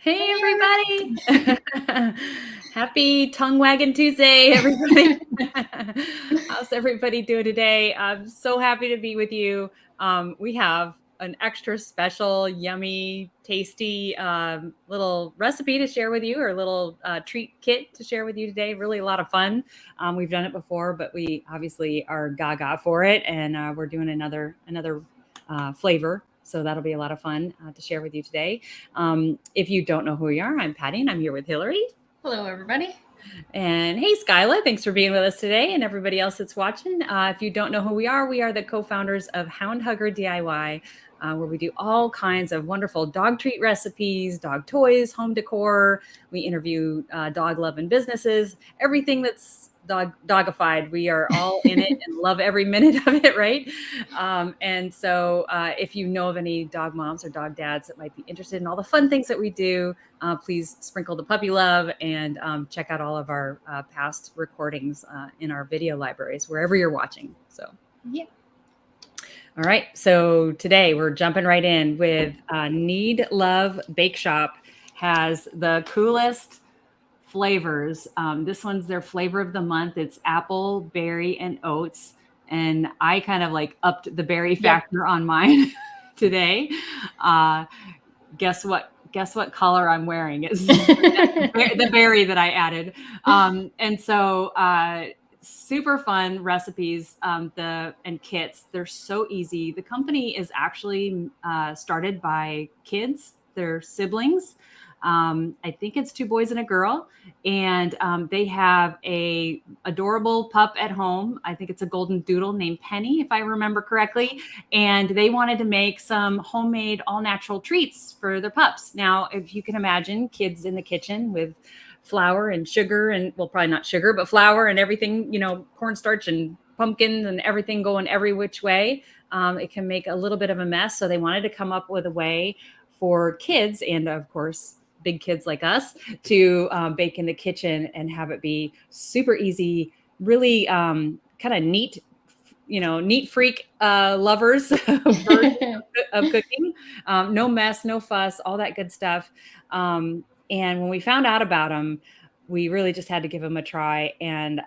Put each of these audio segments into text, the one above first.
Hey, everybody. Happy Tongue Wagging Tuesday, everybody. How's everybody doing today? I'm so happy to be with you. We have an extra special, yummy, tasty little recipe to share with you, or a little treat kit to share with you today. Really a lot of fun. We've done it before, but we obviously are gaga for it, and we're doing another flavor. So that'll be a lot of fun to share with you today. If you don't know who we are, I'm Patty, and I'm here with Hillary. Hello, everybody. And hey, Skyla, thanks for being with us today, and everybody else that's watching. If you don't know who we are the co-founders of Hound DIY, where we do all kinds of wonderful dog treat recipes, dog toys, home decor. We interview dog loving businesses, everything that's dogified. We are all in it and love every minute of it, right? And so if you know of any dog moms or dog dads that might be interested in all the fun things that we do, please sprinkle the puppy love and check out all of our past recordings in our video libraries, wherever you're watching. So, yeah. All right. So today we're jumping right in with Knead Love Bake Shop has the coolest flavors. This one's their flavor of the month. It's apple, berry, and oats. And I kind of like upped the berry factor on mine today. Guess what color I'm wearing? It's the berry that I added. And so super fun recipes and kits. They're so easy. The company is actually started by kids. They're siblings. I think it's 2 boys and a girl, and they have a adorable pup at home. I think it's a golden doodle named Penny, if I remember correctly. And they wanted to make some homemade all natural treats for their pups. Now, if you can imagine kids in the kitchen with flour and sugar and, well, probably not sugar, but flour and everything, cornstarch and pumpkins and everything going every which way, it can make a little bit of a mess. So they wanted to come up with a way for kids, and of course, big kids like us, to bake in the kitchen and have it be super easy, really kind of neat, neat freak lovers of cooking. No mess, no fuss, all that good stuff. And when we found out about them, we really just had to give them a try. And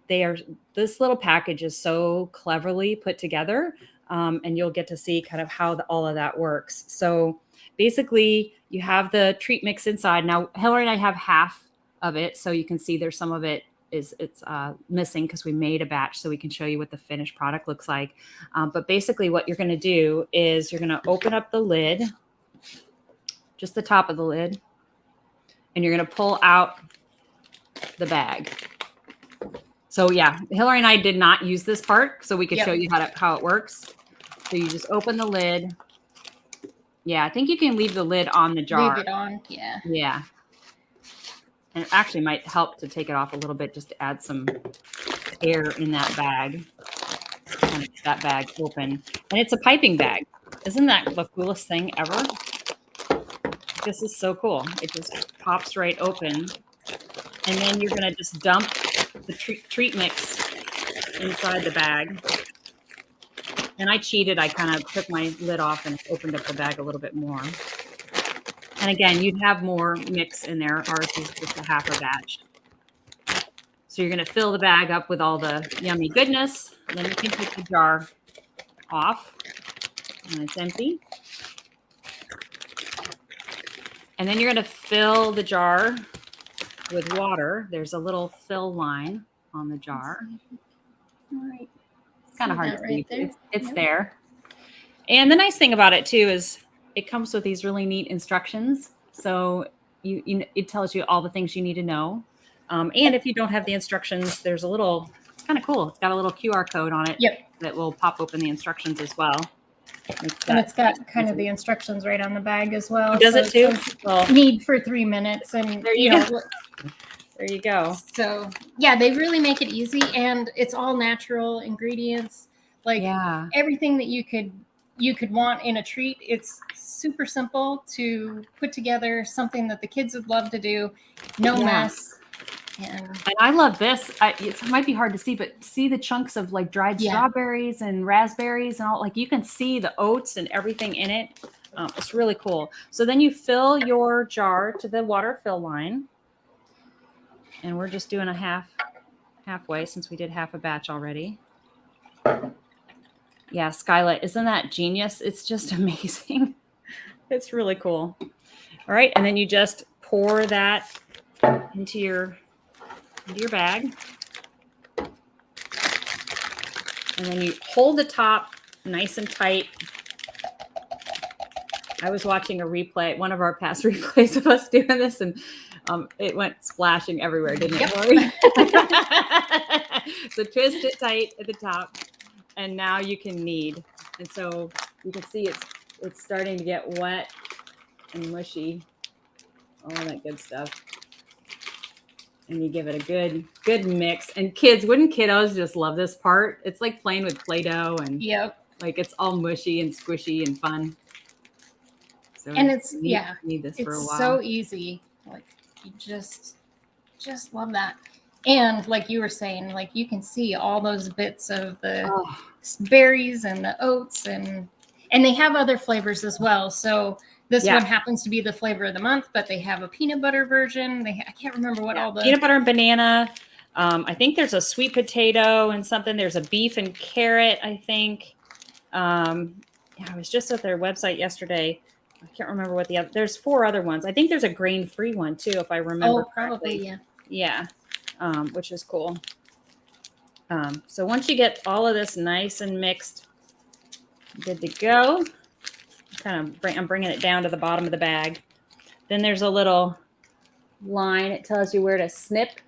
this little package is so cleverly put together, and you'll get to see kind of how all of that works. So basically, you have the treat mix inside. Now, Hillary and I have half of it, so you can see there's some of it it's missing because we made a batch, so we can show you what the finished product looks like. But basically, what you're going to do is you're going to open up the lid, just the top of the lid, and you're going to pull out the bag. So yeah, Hillary and I did not use this part, so we could show you how it works. So you just open the lid. Yeah, I think you can leave the lid on the jar. Leave it on, yeah. Yeah. And it actually might help to take it off a little bit, just to add some air in that bag. And that bag open. And it's a piping bag. Isn't that the coolest thing ever? This is so cool. It just pops right open. And then you're going to just dump the treat mix inside the bag. And I cheated. I kind of took my lid off and opened up the bag a little bit more. And again, you'd have more mix in there. Ours is just a half a batch. So you're going to fill the bag up with all the yummy goodness. And then you can take the jar off. And it's empty. And then you're going to fill the jar with water. There's a little fill line on the jar. All right. It's kind of hard to see. There. It's there. And the nice thing about it too is it comes with these really neat instructions. So it tells you all the things you need to know. And if you don't have the instructions, there's it's kind of cool. It's got a little QR code on it that will pop open the instructions as well. And it's got kind of the instructions right on the bag as well. Does it too? Well, knead for 3 minutes, and there you go. There you go. So yeah, they really make it easy, and it's all natural ingredients. Like everything that you could want in a treat. It's super simple to put together, something that the kids would love to do. No mess. And I love this. It might be hard to see, but see the chunks of like dried strawberries and raspberries and all. Like you can see the oats and everything in it. It's really cool. So then you fill your jar to the water fill line. And we're just doing a halfway since we did half a batch already. Yeah, Skyla, isn't that genius? It's just amazing. It's really cool. All right, and then you just pour that into your bag. And then you hold the top nice and tight. I was watching a replay, one of our past replays of us doing this, and it went splashing everywhere, didn't it, Lori? So twist it tight at the top, and now you can knead. And so you can see it's starting to get wet and mushy, all that good stuff. And you give it a good mix. And kids, wouldn't kiddos just love this part? It's like playing with Play-Doh, and like it's all mushy and squishy and fun. So and it's need this for a while. It's so easy. Like you just love that. And like you were saying, like you can see all those bits of the berries and the oats, and they have other flavors as well. So this one happens to be the flavor of the month, but they have a peanut butter version. I can't remember what all the peanut butter and banana. I think there's a sweet potato and something. There's a beef and carrot, I think. I was just at their website yesterday. I can't remember what there's 4 other ones. I think there's a grain-free one too, if I remember. Oh, probably, correctly. Yeah. Which is cool. So once you get all of this nice and mixed, good to go. I'm bringing it down to the bottom of the bag. Then there's a little line. It tells you where to snip.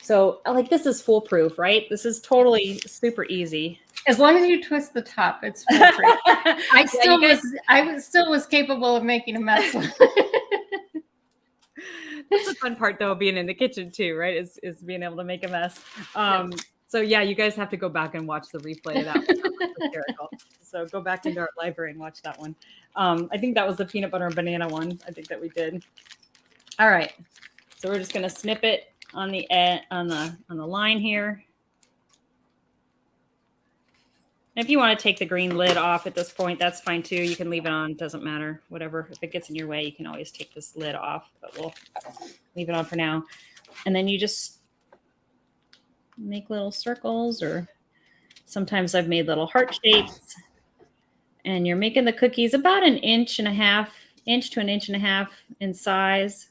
So like this is foolproof, right? This is totally super easy. As long as you twist the top, it's foolproof. I still was capable of making a mess. That's the fun part, though, being in the kitchen too, right? Is being able to make a mess. So yeah, you guys have to go back and watch the replay of that one. That was hysterical. So go back into our library and watch that one. I think that was the peanut butter and banana one. I think that we did. All right, so we're just gonna snip it on the line here. And if you want to take the green lid off at this point, that's fine too. You can leave it on, doesn't matter, whatever. If it gets in your way, you can always take this lid off, but we'll leave it on for now. And then you just make little circles, or sometimes I've made little heart shapes. And you're making the cookies about 1.5 inch to 1.5 inches in size,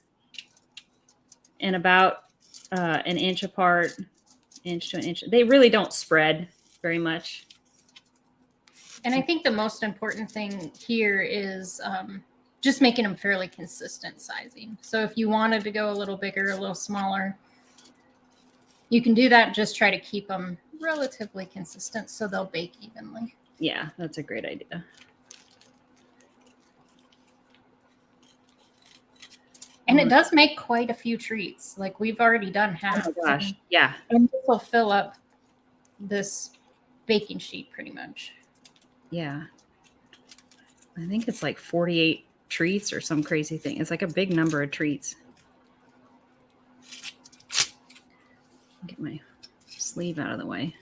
and about 1 inch apart, inch to 1 inch. They really don't spread very much. And I think the most important thing here is just making them fairly consistent sizing. So if you wanted to go a little bigger, a little smaller, you can do that. Just try to keep them relatively consistent so they'll bake evenly. Yeah, that's a great idea. And it does make quite a few treats. Like we've already done half. Oh my gosh, yeah. And this will fill up this baking sheet pretty much. Yeah. I think it's like 48 treats or some crazy thing. It's like a big number of treats. Get my sleeve out of the way.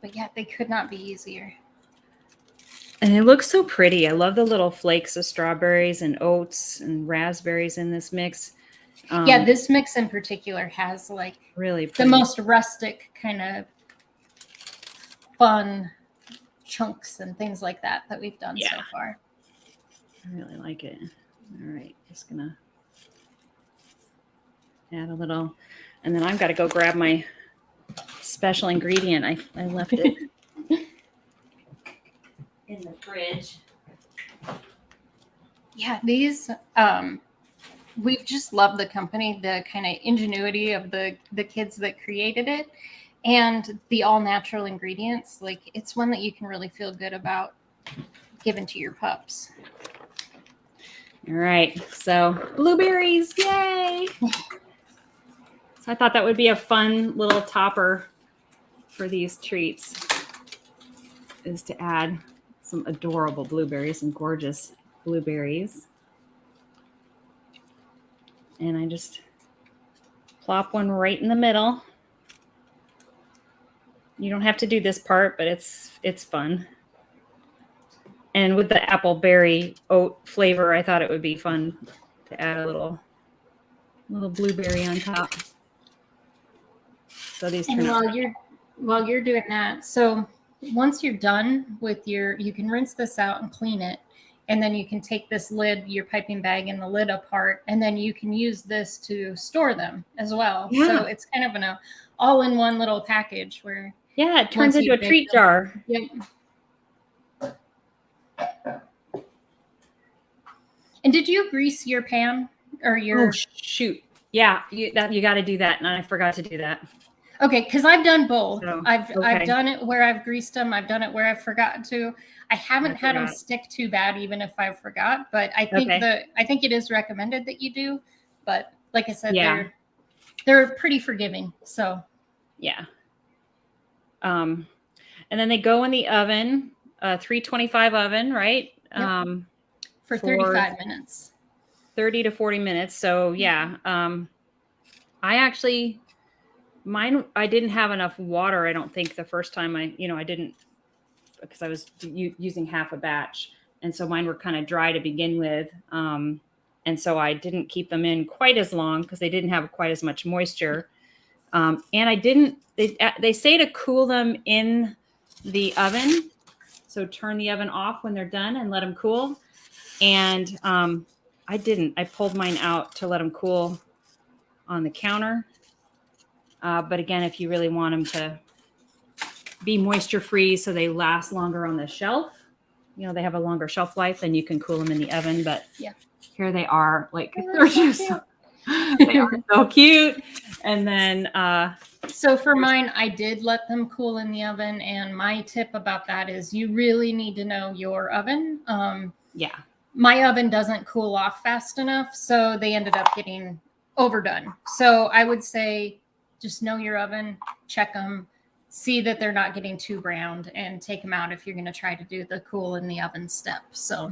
But yeah, they could not be easier. And it looks so pretty. I love the little flakes of strawberries and oats and raspberries in this mix. Yeah, this mix in particular has like really pretty. The most rustic kind of fun chunks and things like that we've done so far. I really like it. All right, just gonna add a little, and then I've got to go grab my special ingredient. I left it in the fridge. Yeah, these we've just loved the company, the kind of ingenuity of the kids that created it, and the all natural ingredients. Like it's one that you can really feel good about giving to your pups. All right, so blueberries, yay! So I thought that would be a fun little topper for these treats, is to add some adorable blueberries, some gorgeous blueberries. And I just plop one right in the middle. You don't have to do this part, but it's fun. And with the apple berry oat flavor, I thought it would be fun to add a little blueberry on top. So these and while you're doing that, so once you're done with you can rinse this out and clean it. And then you can take this lid, your piping bag, and the lid apart, and then you can use this to store them as well. Yeah. So it's kind of an all-in-one little package where it turns into a treat jar. Yep. And did you grease your pan or your? Oh shoot! Yeah, you got to do that, and I forgot to do that. Okay, because I've done both. So, I've done it where I've greased them. I've done it where I've forgotten to. I haven't had them stick too bad, even if I forgot. But I think I think it is recommended that you do. But like I said, they're pretty forgiving. So yeah. And then they go in the oven, 325 oven, right? Yep. For 35 minutes. 30 to 40 minutes. So yeah, I didn't have enough water. I don't think the first time I didn't, because I was using half a batch. And so mine were kind of dry to begin with. And so I didn't keep them in quite as long because they didn't have quite as much moisture. And they say to cool them in the oven. So turn the oven off when they're done and let them cool. And I didn't. I pulled mine out to let them cool on the counter. But again, if you really want them to be moisture free so they last longer on the shelf, they have a longer shelf life, then you can cool them in the oven. But here they are, like they're just they are so cute. And then so for mine, I did let them cool in the oven. And my tip about that is you really need to know your oven. My oven doesn't cool off fast enough, so they ended up getting overdone. So I would say just know your oven, check them, see that they're not getting too browned, and take them out if you're going to try to do the cool in the oven step. So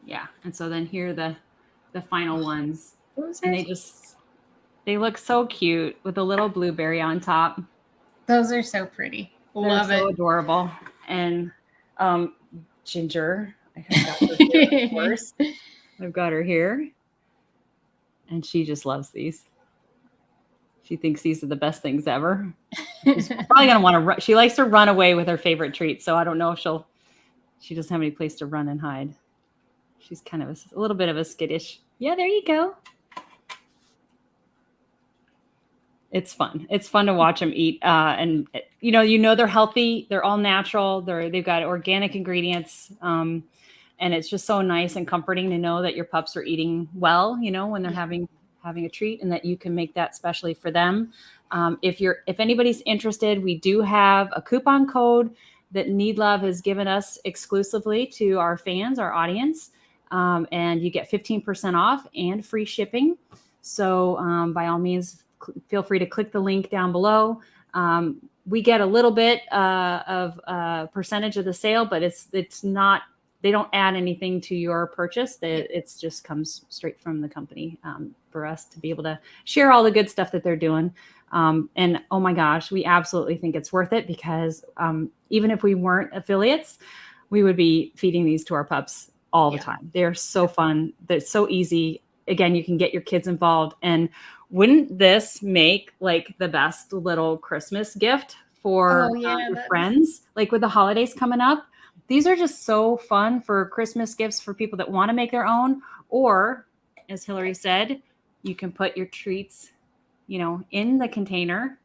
yeah. And so then here are the final ones, and they look so cute with a little blueberry on top. Those are so pretty. Love it. So adorable. And Ginger, I have got her here, of course. I've got her here, and she just loves these. She thinks these are the best things ever. She's probably going to want to run. She likes to run away with her favorite treats. So I don't know if she doesn't have any place to run and hide. She's kind of a little bit of a skittish. Yeah, there you go. It's fun. It's fun to watch them eat. And they're healthy. They're all natural. They've got organic ingredients. And it's just so nice and comforting to know that your pups are eating well, when they're having a treat, and that you can make that specially for them. If anybody's interested, we do have a coupon code that Knead Love has given us exclusively to our fans, our audience. And you get 15% off and free shipping. So by all means, feel free to click the link down below. We get a little bit of a percentage of the sale, but it's not, they don't add anything to your purchase. It just comes straight from the company for us to be able to share all the good stuff that they're doing. And oh my gosh, we absolutely think it's worth it, because even if we weren't affiliates, we would be feeding these to our pups all the time. They're so fun. They're so easy. Again, you can get your kids involved. And wouldn't this make like the best little Christmas gift for your friends? Like with the holidays coming up, these are just so fun for Christmas gifts for people that want to make their own. Or, as Hillary said, you can put your treats, in the container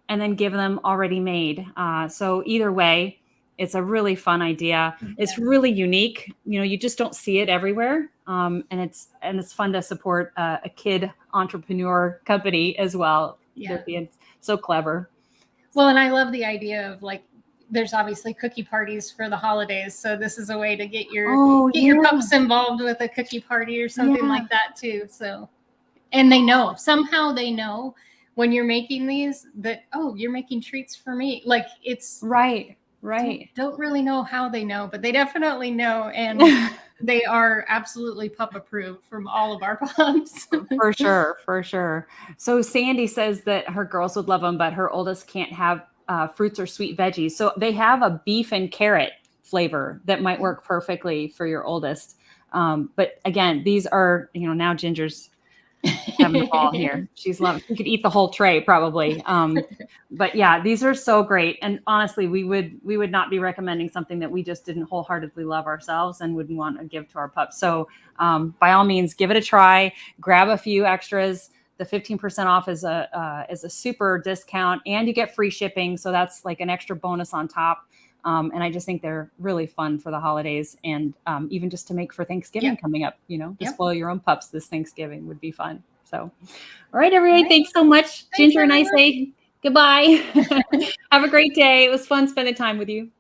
and then give them already made. So either way, it's a really fun idea. Yeah. It's really unique. You just don't see it everywhere. And it's fun to support a kid entrepreneur company as well. Yeah. They're being so clever. Well, and I love the idea of there's obviously cookie parties for the holidays. So this is a way to get your pups involved with a cookie party or something like that too. So, and somehow they know when you're making these that, you're making treats for me. Like it's right. Don't really know how they know, but they definitely know. And they are absolutely pup approved from all of our pups. For sure. So Sandy says that her girls would love them, but her oldest can't have fruits or sweet veggies. So they have a beef and carrot flavor that might work perfectly for your oldest. But again, these are, now Ginger's having a ball here. She could eat the whole tray probably. But yeah, these are so great. And honestly, we would not be recommending something that we just didn't wholeheartedly love ourselves and wouldn't want to give to our pups. So by all means, give it a try, grab a few extras. The 15% off is a super discount, and you get free shipping. So that's like an extra bonus on top. And I just think they're really fun for the holidays, and even just to make for Thanksgiving coming up, to spoil your own pups this Thanksgiving would be fun. So, all right, everybody. Thanks so much. Ginger and I say goodbye. Have a great day. It was fun spending time with you.